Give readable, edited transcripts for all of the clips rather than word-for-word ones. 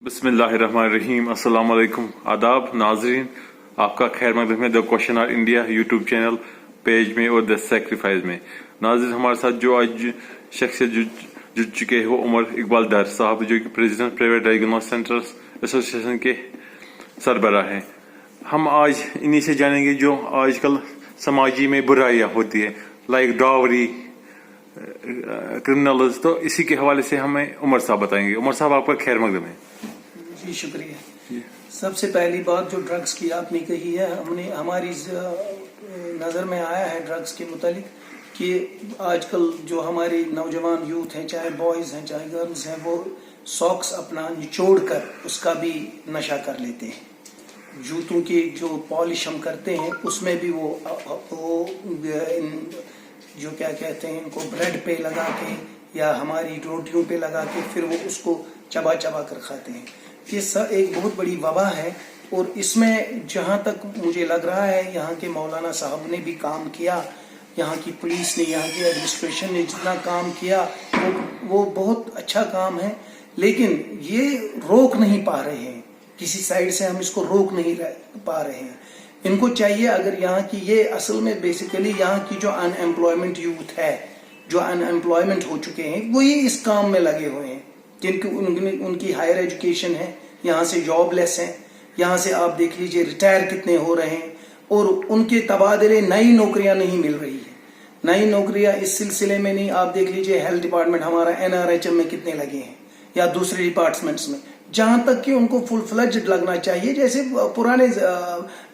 बिस्मिल्लाहिर्रहमानिर्रहीम। अस्सलाम वालेकुम, आदाब नाजरीन, आपका खैर मकदम है the question R India YouTube channel page में और द सेक्रीफाइस में। नाजरीन, हमारे साथ जो आज शख्स जुड़ चुके हैं वो उमर इकबाल दर साहब, जो कि president private diagnostic centres association के सरबराह हैं। हम आज इन्हीं से जानेंगे जो आजकल समाजी में बुराइयां होती है, लाइक डावरी, क्रिमिनल्स। तो इसी के हवाले से हमें उमर साहब बताएंगे। उमर साहब, आपका खैर मकदम है। जी शुक्रिया। सबसे पहली बात जो ड्रग्स की आपने कही है, हमारी नज़र में आया है ड्रग्स के मुतालिक कि आजकल जो हमारे नौजवान यूथ हैं, चाहे बॉयज़ हैं चाहे गर्ल्स हैं, वो सॉक्स अपना निचोड़ कर उसका भी नशा कर लेते हैं। जूतों की जो पॉलिश हम करते हैं उसमें भी वो जो क्या कहते हैं इनको ब्रेड पे लगा के या हमारी रोटियों पे लगा के फिर वो उसको चबा चबा कर खाते हैं। ये एक बहुत बड़ी वबा है और इसमें जहाँ तक मुझे लग रहा है यहाँ के मौलाना साहब ने भी काम किया, यहाँ की पुलिस ने, यहाँ की एडमिनिस्ट्रेशन ने जितना काम किया वो बहुत अच्छा काम है, लेकिन ये रोक नहीं पा रहे हैं। किसी साइड से हम इसको रोक नहीं पा रहे हैं। इनको चाहिए, अगर यहाँ की ये असल में बेसिकली यहाँ की जो अनएम्प्लॉयमेंट यूथ है, जो अनएम्प्लॉयमेंट हो चुके हैं, वही इस काम में लगे हुए हैं, जिनकी उनकी हायर एजुकेशन है, यहाँ से जॉबलेस हैं। यहाँ से आप देख लीजिए रिटायर कितने हो रहे हैं और उनके तबादले नई नौकरियां नहीं मिल रही है। नई नौकरियां इस सिलसिले में नहीं, आप देख लीजिए हेल्थ डिपार्टमेंट हमारा NRHM में कितने लगे हैं या दूसरे डिपार्टमेंट्स में, जहां तक कि उनको फुल फ्लेज्ड लगना चाहिए जैसे पुराने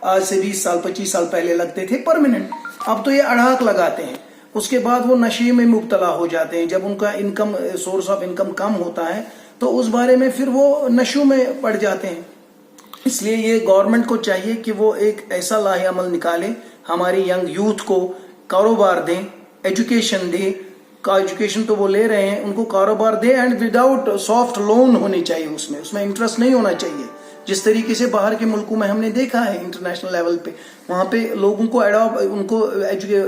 आज से 20 साल 25 साल पहले लगते थे परमानेंट। अब तो ये अड़ाक लगाते हैं, उसके बाद वो नशे में मुब्तला हो जाते हैं। जब उनका इनकम सोर्स ऑफ इनकम कम होता है तो उस बारे में फिर वो नशों में पड़ जाते हैं। इसलिए ये गवर्नमेंट को चाहिए कि वो एक ऐसा लाहेअमल निकाले, हमारी यंग यूथ को कारोबार दें, एजुकेशन दें। एजुकेशन तो वो ले रहे हैं, उनको कारोबार दे एंड विदाउट सॉफ्ट लोन होने चाहिए, उसमें इंटरेस्ट नहीं होना चाहिए। जिस तरीके से बाहर के मुल्कों में हमने देखा है इंटरनेशनल लेवल पे, वहां पे लोगों को उनको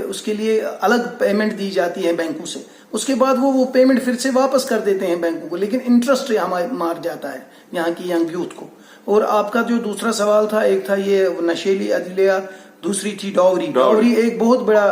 उसके लिए अलग पेमेंट दी जाती है बैंकों से, उसके बाद वो पेमेंट फिर से वापस कर देते हैं बैंकों को, लेकिन इंटरेस्ट हमारे मार जाता है यहाँ की यंग यूथ को। और आपका जो दूसरा सवाल था, एक था ये नशीली अदलिया, दूसरी थी डावरी। डावरी एक बहुत बड़ा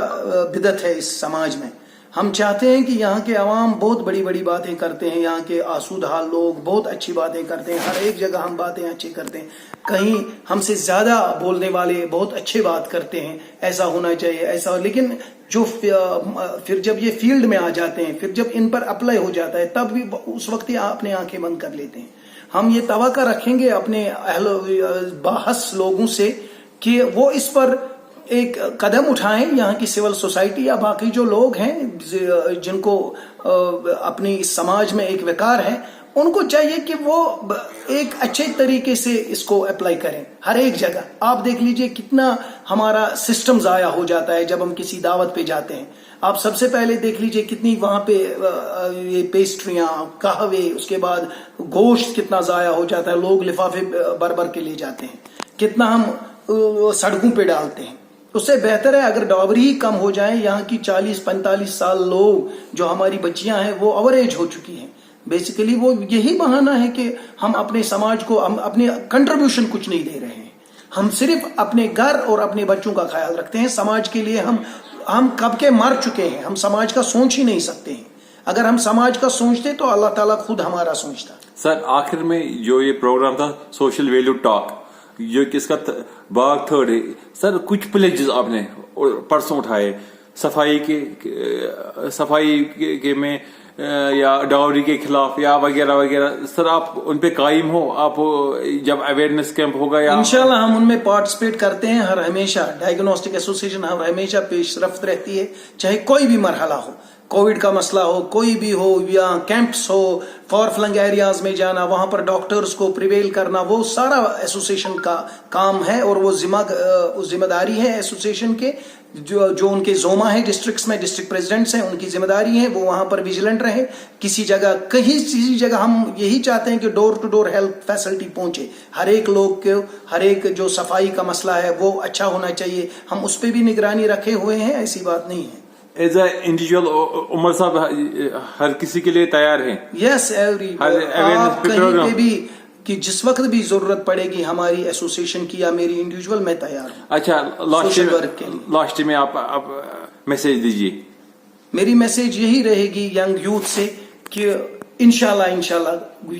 बिदत है इस समाज में। हम चाहते हैं कि यहाँ के अवाम बहुत बड़ी बड़ी बातें करते हैं, यहाँ के आसूदहाल लोग बहुत अच्छी बातें करते हैं, हर एक जगह हम बातें अच्छी करते हैं, कहीं हमसे ज्यादा बोलने वाले बहुत अच्छे बात करते हैं, ऐसा होना चाहिए ऐसा। लेकिन जो फिर जब ये फील्ड में आ जाते हैं, फिर जब इन पर अप्लाई हो जाता है, तब भी उस वक्त ही अपने आंखें बंद कर लेते हैं। हम ये तवक्का रखेंगे अपने बाहस लोगों से कि वो इस पर एक कदम उठाएं। यहाँ की सिविल सोसाइटी या बाकी जो लोग हैं जिनको अपनी इस समाज में एक विकार है, उनको चाहिए कि वो एक अच्छे तरीके से इसको अप्लाई करें हर एक जगह। आप देख लीजिए कितना हमारा सिस्टम जाया हो जाता है जब हम किसी दावत पे जाते हैं। आप सबसे पहले देख लीजिए कितनी वहां पे ये पेस्ट्रियां, कहवे, उसके बाद गोश्त कितना जाया हो जाता है, लोग लिफाफे भर भर के ले जाते हैं, कितना हम सड़कों पे डालते हैं। उससे बेहतर है अगर डावरी ही कम हो जाए। यहाँ की 40-45 साल लोग जो हमारी बच्चियां हैं वो ओवरेज हो चुकी हैं। बेसिकली वो यही बहाना है कि हम अपने समाज को, हम अपने कंट्रीब्यूशन कुछ नहीं दे रहे हैं। हम सिर्फ अपने घर और अपने बच्चों का ख्याल रखते हैं। समाज के लिए हम कब के मर चुके हैं, हम समाज का सोच ही नहीं सकते हैं। अगर हम समाज का सोचते तो अल्लाह ताला खुद हमारा सोचता। सर, आखिर में जो ये प्रोग्राम था सोशल वैल्यू टॉक, जो किसका बाग थर्ड है, सर कुछ प्लेजेस आपने परसों उठाए सफाई के में या डावरी के खिलाफ या वगैरह वगैरह, सर आप उन पे कायम हो? आप जब अवेयरनेस कैंप होगा या इंशाल्लाह हम उनमें पार्टिसिपेट करते हैं। हर हमेशा डायग्नोस्टिक एसोसिएशन हर हमेशा पेशरफ्त रहती है, चाहे कोई भी मरहला हो, कोविड का मसला हो, कोई भी हो, या कैंप्स हो, फॉर फ्लंग एरियाज में जाना, वहां पर डॉक्टर्स को प्रिवेल करना, वो सारा एसोसिएशन का काम है और वो जिम्मेदारी है एसोसिएशन के। जो उनके जोमा है डिस्ट्रिक्ट्स में, डिस्ट्रिक्ट प्रेसिडेंट्स हैं, उनकी जिम्मेदारी है वो वहां पर विजिलेंट रहे। किसी जगह हम यही चाहते हैं कि door to door health facility पहुंचे हर एक लोग को। हर एक जो सफाई का मसला है वो अच्छा होना चाहिए, हम उस पर भी निगरानी रखे हुए हैं, ऐसी बात नहीं है। एज ए इंडिविजुअल उमर साहब हर किसी के लिए तैयार हैं? यस, आप कहीं पे भी کہ جس وقت بھی ضرورت پڑے گی ہماری ایسوسیشن کی یا میری انڈیویجول، میں تیار ہوں اچھا سوشل ورک کے لیے۔ لاسٹ میں آپ میسج دیجیے۔ میری میسج یہی رہے گی ینگ یوتھ سے کہ انشاءاللہ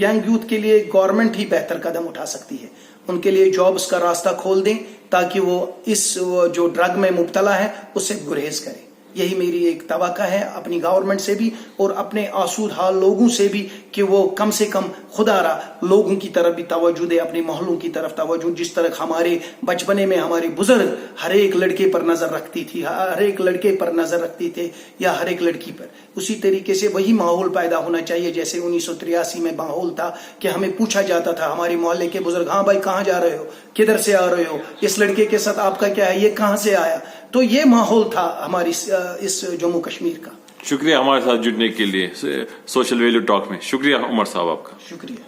ینگ یوتھ کے لیے گورنمنٹ ہی بہتر قدم اٹھا سکتی ہے، ان کے لیے جابز کا راستہ کھول دیں تاکہ وہ اس جو ڈرگ میں مبتلا ہے اس سے گریز کریں۔ یہی میری ایک توقع ہے اپنی گورنمنٹ سے بھی اور اپنے آسود حال لوگوں سے بھی کہ وہ کم سے کم خدا را لوگوں کی طرف بھی توجہ دے، اپنے محلوں کی طرف توجہ، جس طرح ہمارے بچپنے میں ہمارے بزرگ ہر ایک لڑکے پر نظر رکھتی تھی، ہر ایک لڑکے پر نظر رکھتی تھے یا ہر ایک لڑکی پر، اسی طریقے سے وہی ماحول پیدا ہونا چاہیے جیسے 1983 میں ماحول تھا کہ ہمیں پوچھا جاتا تھا ہمارے محلے کے بزرگ، ہاں بھائی کہاں جا رہے ہو، کدھر سے آ رہے ہو، اس لڑکے کے ساتھ آپ کا کیا ہے، یہ کہاں سے آیا۔ تو یہ ماحول تھا ہماری اس جموں کشمیر کا۔ شکریہ ہمارے ساتھ جڑنے کے لیے سوشل ویلیو ٹاک میں۔ شکریہ عمر صاحب آپ کا۔ شکریہ۔